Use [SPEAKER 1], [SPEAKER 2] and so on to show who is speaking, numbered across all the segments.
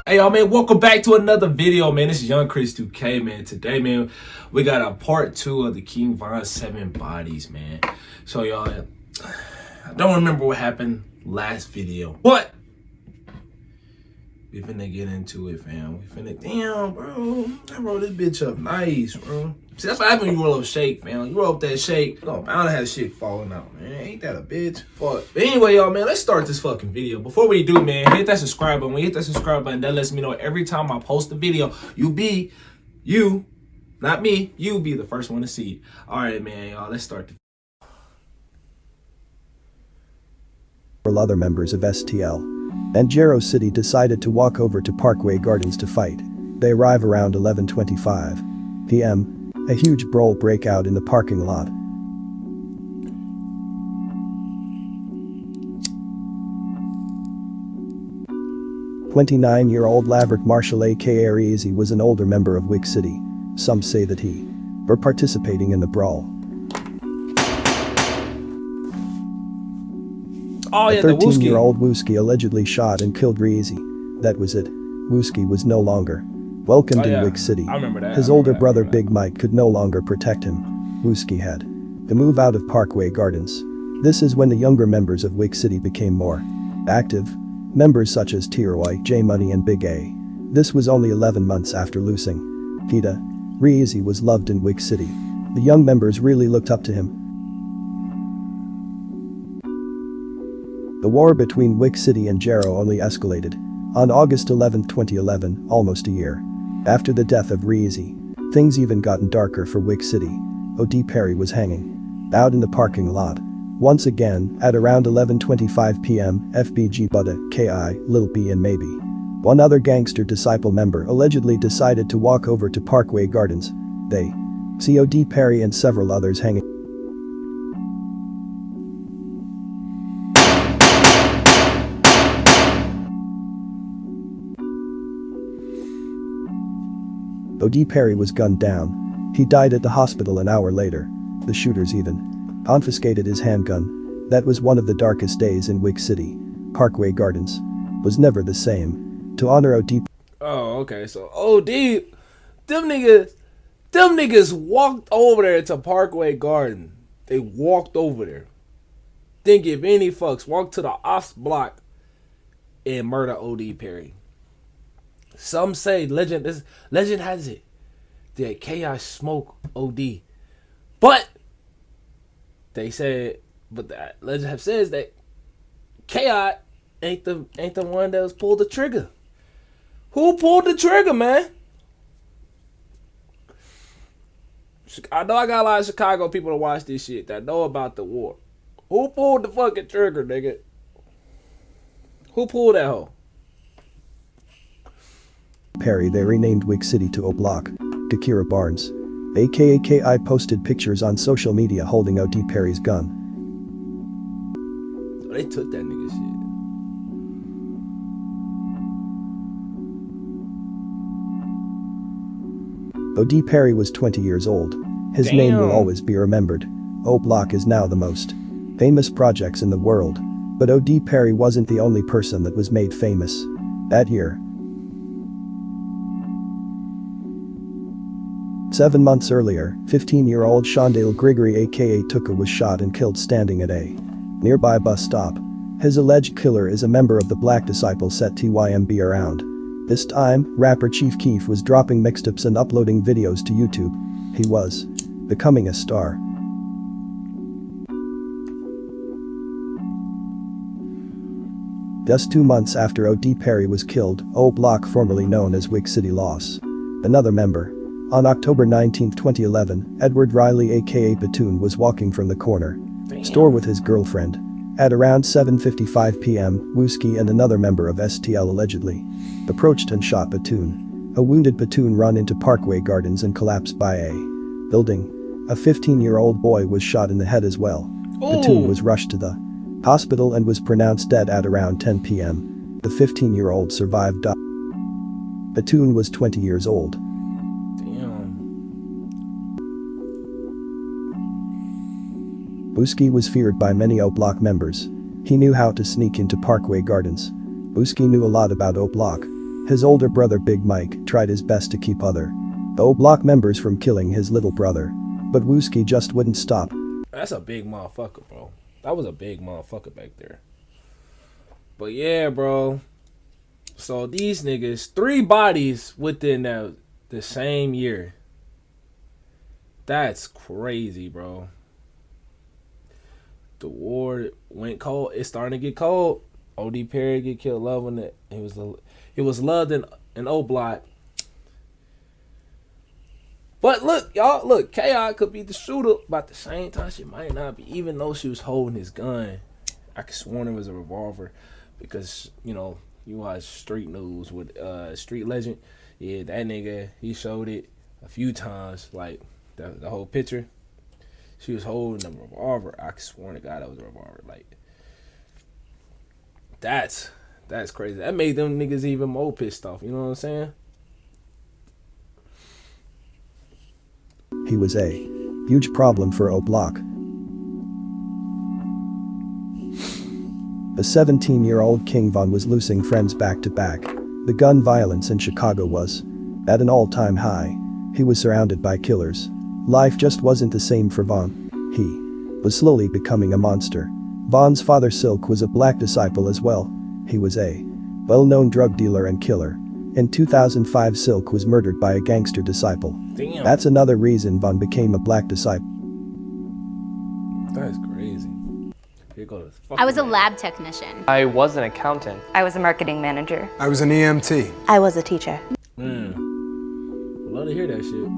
[SPEAKER 1] Hey y'all, man, welcome back to another video, man. This is Young Chris 2K, man. Today, man, we got a part 2 of the King Von 7 Bodies, man. So y'all, I don't remember what happened last video, but we finna get into it, fam. We finna, damn, bro, I rolled this bitch up nice, bro. See, that's what happened when you roll up shake, fam. You roll up that shake, oh, bound to have shit falling out, man. Ain't that a bitch? Fuck. But anyway, y'all, man, let's start this fucking video. Before we do, man, hit that subscribe button. When you hit that subscribe button, that lets me know every time I post a video, you, not me, you be the first one to see it. All right, man, y'all, let's start the
[SPEAKER 2] Several other members of STL and Jero City decided to walk over to Parkway Gardens to fight. They arrive around 11:25 p.m. A huge brawl break out in the parking lot. "29-year-old Laverick Marshall aka Easy was an older member of Wick City. Some say that he were participating in the brawl.
[SPEAKER 1] Oh, yeah,
[SPEAKER 2] a 13-year-old Wooski allegedly shot and killed Reezy. That was it. Wooski was no longer welcomed in Wick City.
[SPEAKER 1] I remember that.
[SPEAKER 2] His older brother Big Mike could no longer protect him. Wooski had to move out of Parkway Gardens. This is when the younger members of Wick City became more active. Members such as T-Roy, J-Money and Big A. This was only 11 months after losing. Peter Reezy was loved in Wick City. The young members really looked up to him. The war between Wick City and Jero only escalated. On August 11, 2011, almost a year after the death of Reezy, things even gotten darker for Wick City. O.D. Perry was hanging out in the parking lot. Once again, at around 11:25 p.m., FBG Budda, K.I., Lil B and maybe one other gangster disciple member allegedly decided to walk over to Parkway Gardens. They see O.D. Perry and several others hanging. O.D. Perry was gunned down. He died at the hospital an hour later. The shooters even confiscated his handgun. That was one of the darkest days in Wick City. Parkway Gardens was never the same. To honor O.D.
[SPEAKER 1] Oh, okay, so O.D. Them niggas walked over there to Parkway Garden. They walked over there. Didn't give any fucks. Walked to the ops block and murder O.D. Perry. Some say legend has it that K.I. smoked O.D. But they said, but the legend says that K.I. ain't the one that was pulled the trigger. Who pulled the trigger, man? I know I got a lot of Chicago people to watch this shit that know about the war. Who pulled the fucking trigger, nigga? Who pulled that hoe?
[SPEAKER 2] Perry. They renamed Wick City to O Block. Kakira Barnes, aka K.I. posted pictures on social media holding O.D. Perry's gun.
[SPEAKER 1] So they took that nigga shit.
[SPEAKER 2] O.D. Perry was 20 years old. His name will always be remembered. O Block is now the most famous projects in the world. But O.D. Perry wasn't the only person that was made famous that year. 7 months earlier, 15-year-old Shondale Grigory aka Tuka was shot and killed standing at a nearby bus stop. His alleged killer is a member of the Black Disciple set TYMB around. This time, rapper Chief Keef was dropping mixtapes and uploading videos to YouTube. He was becoming a star. Just 2 months after O.D. Perry was killed, O Block, formerly known as Wick City, lost another member. On October 19, 2011, Edward Riley aka Batoon was walking from the corner store with his girlfriend. At around 7:55 p.m., Wooski and another member of STL allegedly approached and shot Batoon. A wounded Batoon ran into Parkway Gardens and collapsed by a building. A 15-year-old boy was shot in the head as well. Batoon was rushed to the hospital and was pronounced dead at around 10 p.m. The 15-year-old survived. Batoon was 20 years old. Booski was feared by many O Block members. He knew how to sneak into Parkway Gardens. Booski knew a lot about O Block. His older brother Big Mike tried his best to keep other O Block members from killing his little brother. But Wooski just wouldn't stop.
[SPEAKER 1] That's a big motherfucker, bro. That was a big motherfucker back there. But yeah, bro. So these niggas, 3 bodies within the same year. That's crazy, bro. The war went cold. It's starting to get cold. O.D. Perry get killed. Loving it. It was loved in O Block. But look, y'all, look, K.I. could be the shooter, but at the same time, she might not be. Even though she was holding his gun, I could sworn it was a revolver because, you know, you watch Street News with Street Legend. Yeah, that nigga, he showed it a few times, like the whole picture. She was holding a revolver. I could sworn to God that was a revolver. Like, that's crazy. That made them niggas even more pissed off. You know what I'm saying?
[SPEAKER 2] He was a huge problem for O Block. The 17-year-old King Von was losing friends back to back. The gun violence in Chicago was at an all-time high. He was surrounded by killers. Life just wasn't the same for Von. He was slowly becoming a monster. Von's father Silk was a black disciple as well. He was a well-known drug dealer and killer. In 2005, Silk was murdered by a gangster disciple.
[SPEAKER 1] Damn.
[SPEAKER 2] That's another reason Von became a black disciple.
[SPEAKER 1] That's crazy. Here goes.
[SPEAKER 3] I was a lab technician.
[SPEAKER 4] I was an accountant.
[SPEAKER 5] I was a marketing manager.
[SPEAKER 6] I was an EMT.
[SPEAKER 5] I was a teacher.
[SPEAKER 1] Man, love to hear that shit.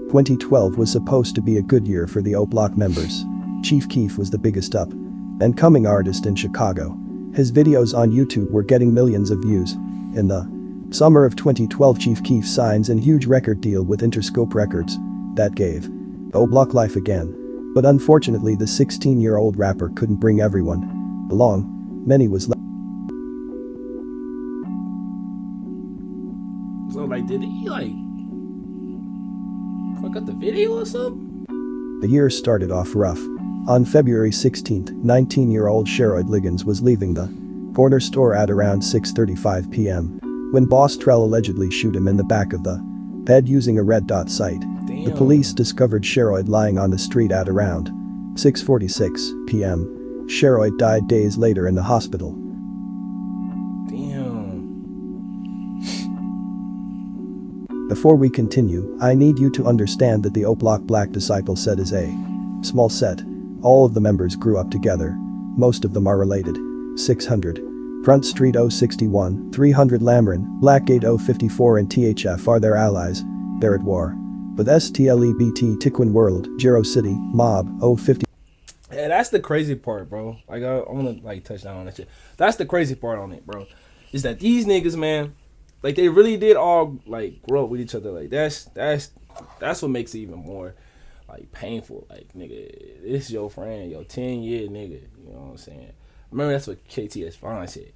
[SPEAKER 2] – 2012 was supposed to be a good year for the O Block members. Chief Keef was the biggest up and coming artist in Chicago. His videos on YouTube were getting millions of views. In the summer of 2012, Chief Keef signs a huge record deal with Interscope Records that gave O Block life again. But unfortunately, the 16-year-old rapper couldn't bring everyone along. Many was left.
[SPEAKER 1] So like, did he like fuck up the video or something?
[SPEAKER 2] The year started off rough. On February 16th, 19-year-old Sheroid Liggins was leaving the corner store at around 6:35 p.m. when Boss Trell allegedly shoot him in the back of the head using a red dot sight.
[SPEAKER 1] Damn.
[SPEAKER 2] The police discovered Sheroid lying on the street at around 6:46 p.m. Sheroid died days later in the hospital.
[SPEAKER 1] Damn.
[SPEAKER 2] Before we continue, I need you to understand that the O Block Black Disciple set is a small set. All of the members grew up together. Most of them are related. 600 Front Street 061, 300 Lamron, Blackgate 054 and THF are their allies. They're at war. With STLEBT Tiquin World, Jero City, Mob, 050.
[SPEAKER 1] Yeah, that's the crazy part, bro. Like, I want to like touch down on that shit. That's the crazy part on it, bro. Is that these niggas, man, like they really did all like grow up with each other. Like that's what makes it even more like painful. Like, nigga, this is your friend, your 10-year nigga. You know what I'm saying? I remember that's what KTS Vaughn said.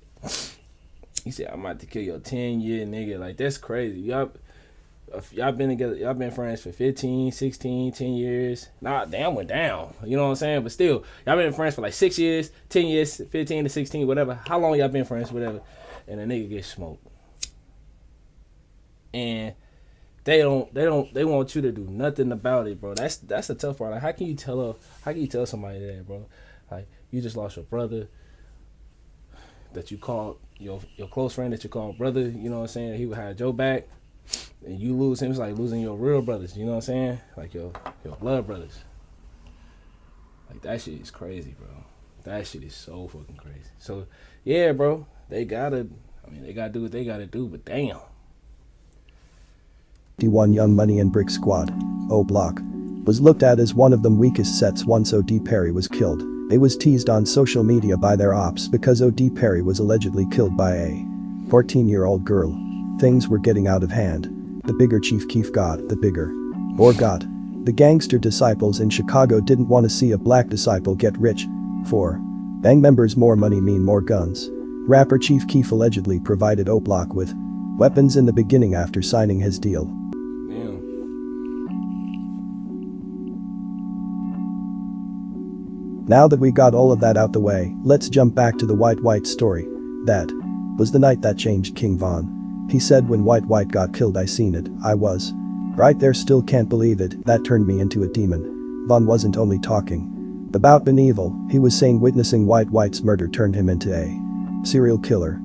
[SPEAKER 1] He said, I'm about to kill your 10-year nigga. Like, that's crazy. Y'all been together, y'all been friends for 15, 16, 10 years. Nah, damn went down. You know what I'm saying? But still, y'all been friends for like 6 years, 10 years, 15 to 16, whatever. How long y'all been friends, whatever. And a nigga gets smoked. And they want you to do nothing about it, bro. That's the tough part. Like, how can you tell somebody that, bro? Like, you just lost your brother that you called your close friend that you called brother, you know what I'm saying? He would have your back, and you lose him. It's like losing your real brothers, you know what I'm saying? Like your blood brothers. Like, that shit is crazy, bro. That shit is so fucking crazy. So yeah, bro, they gotta do what they gotta do, but damn.
[SPEAKER 2] D1 Young Money and Brick Squad, O Block, was looked at as one of the weakest sets once O.D. Perry was killed. It was teased on social media by their ops because O.D. Perry was allegedly killed by a 14-year-old girl. Things were getting out of hand. The bigger Chief Keef got, the bigger or got. The gangster disciples in Chicago didn't want to see a black disciple get rich. For gang members, more money mean more guns. Rapper Chief Keef allegedly provided O Block with Weapons in the beginning after signing his deal.
[SPEAKER 1] Damn.
[SPEAKER 2] Now that we got all of that out the way, let's jump back to the White story. That was the night that changed King Von. He said when White got killed I seen it, I was right there, still can't believe it, that turned me into a demon. Von wasn't only talking about being evil, he was saying witnessing White's murder turned him into a serial killer.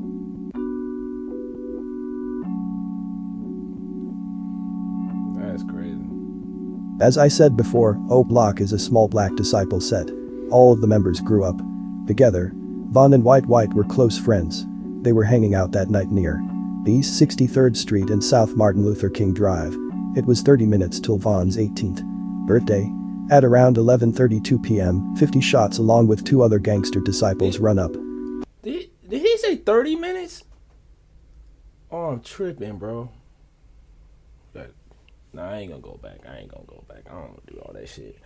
[SPEAKER 1] That's crazy.
[SPEAKER 2] As I said before, O Block is a small black disciple set. All of the members grew up together. Von and White were close friends. They were hanging out that night near East 63rd Street and South Martin Luther King Drive. It was 30 minutes till Von's 18th birthday. At around 11:32 p.m., 50 shots along with 2 other gangster disciples run up.
[SPEAKER 1] Did he say 30 minutes? Oh, I'm tripping, bro. Nah, I ain't gonna go back. I don't wanna do all that shit.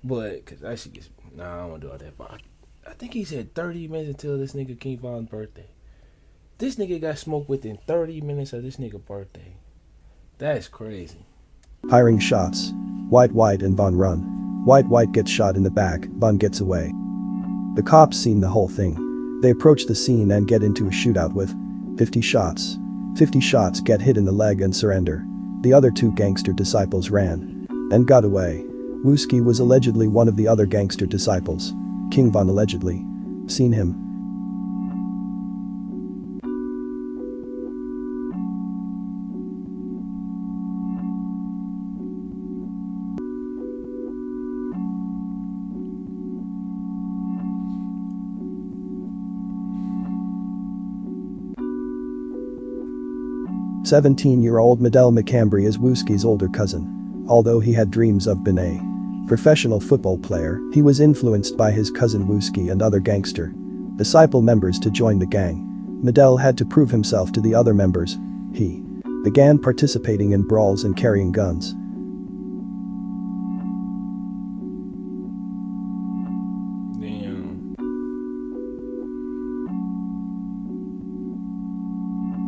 [SPEAKER 1] But, cause that shit gets, I don't wanna do all that. But I think he said 30 minutes until this nigga King Von's birthday. This nigga got smoked within 30 minutes of this nigga's birthday. That's crazy.
[SPEAKER 2] Firing shots. White and Von run. White gets shot in the back, Von gets away. The cops seen the whole thing. They approach the scene and get into a shootout with 50 shots. 50 shots get hit in the leg and surrender. The other 2 gangster disciples ran and got away. Wooski was allegedly one of the other gangster disciples. King Von allegedly seen him. "17-year-old Medell McCambry is Wooski's older cousin. Although he had dreams of being a professional football player, he was influenced by his cousin Wooski and other gangster disciple members to join the gang. Medell had to prove himself to the other members. He began participating in brawls and carrying guns.
[SPEAKER 1] Damn.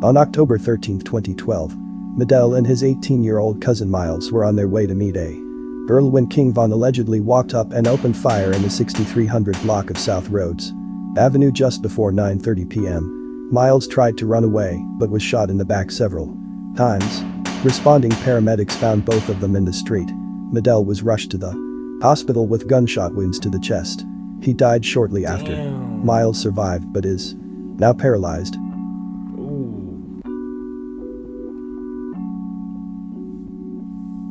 [SPEAKER 2] On October 13, 2012, Medell and his 18-year-old cousin Miles were on their way to meet a girl when King Von allegedly walked up and opened fire in the 6300 block of South Rhodes Avenue just before 9:30 p.m. Miles tried to run away but was shot in the back several times. Responding paramedics found both of them in the street. Medell was rushed to the hospital with gunshot wounds to the chest. He died shortly after.
[SPEAKER 1] Damn.
[SPEAKER 2] Miles survived but is now paralyzed.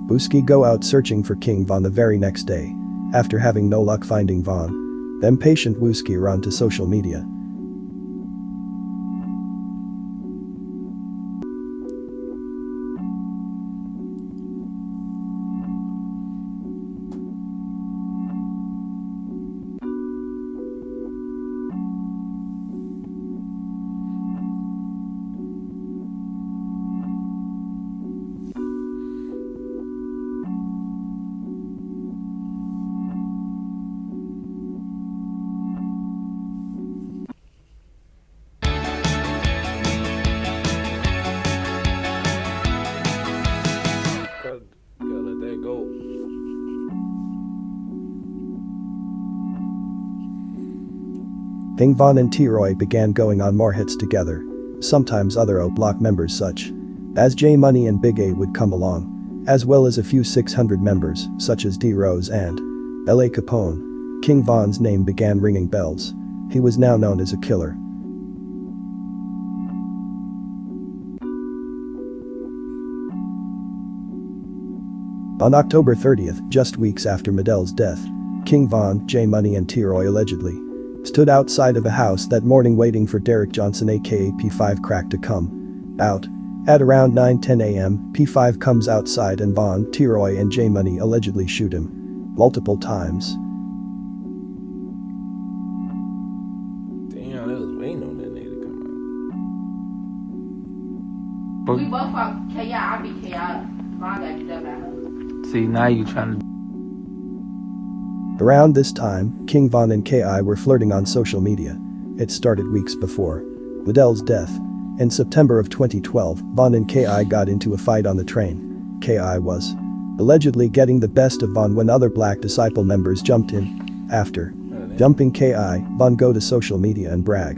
[SPEAKER 2] Wooski go out searching for King Von the very next day. After having no luck finding Von, the impatient Wooski run to social media.
[SPEAKER 1] Gotta let that go.
[SPEAKER 2] King Von and T-Roy began going on more hits together. Sometimes other O Block members such as J Money and Big A would come along, as well as a few 600 members such as D Rose and L.A. Capone. King Von's name began ringing bells. He was now known as a killer. On October 30th, just weeks after Medell's death, King Von, J Money and T-Roy allegedly stood outside of a house that morning waiting for Derek Johnson aka P5 Crack to come out. At around 9:10 a.m., P5 comes outside and Von, T-Roy and J Money allegedly shoot him multiple times.
[SPEAKER 1] Damn, they was waiting on that nigga to come
[SPEAKER 4] We both fought KI. I beat KI. Von got you up at her.
[SPEAKER 6] See, now you trying to.
[SPEAKER 2] Around this time, King Von and KI were flirting on social media. It started weeks before Medell's death. In September of 2012, Vaughn and Ki got into a fight on the train. Ki was allegedly getting the best of Vaughn when other Black Disciple members jumped in. After jumping Ki, Vaughn go to social media and brag.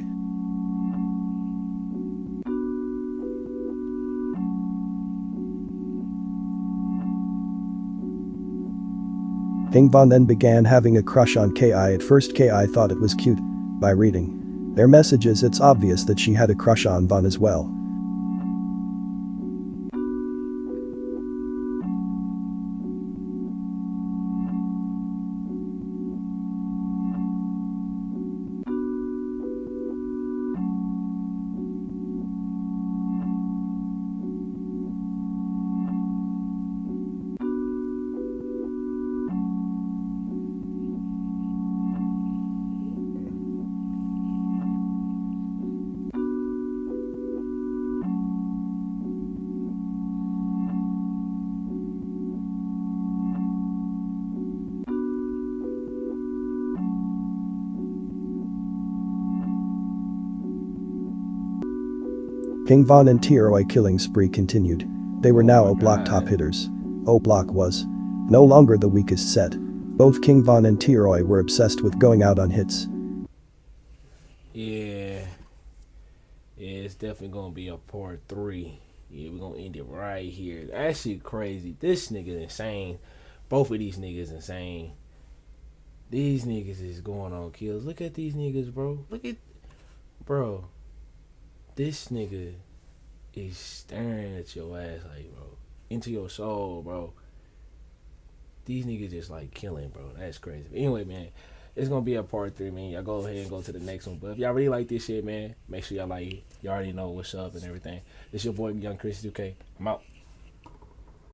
[SPEAKER 2] King Von then began having a crush on Ki. At first Ki thought it was cute. By reading their messages, it's obvious that she had a crush on Von as well. King Von and T-Roy killing spree continued. They were now O-Block top hitters. O-Block was no longer the weakest set. Both King Von and T-Roy were obsessed with going out on hits.
[SPEAKER 1] Yeah, it's definitely gonna be a part 3. Yeah, we're gonna end it right here. That shit crazy. This nigga insane. Both of these niggas insane. These niggas is going on kills. Look at these niggas, bro. Look at, bro. This nigga is staring at your ass like, bro, into your soul, bro. These niggas just like killing, bro. That's crazy. But anyway, man, it's gonna be a part 3, man. Y'all go ahead and go to the next one. But if y'all really like this shit, man, make sure y'all like it. You already know what's up and everything. This your boy Young Chris 2K. I'm out.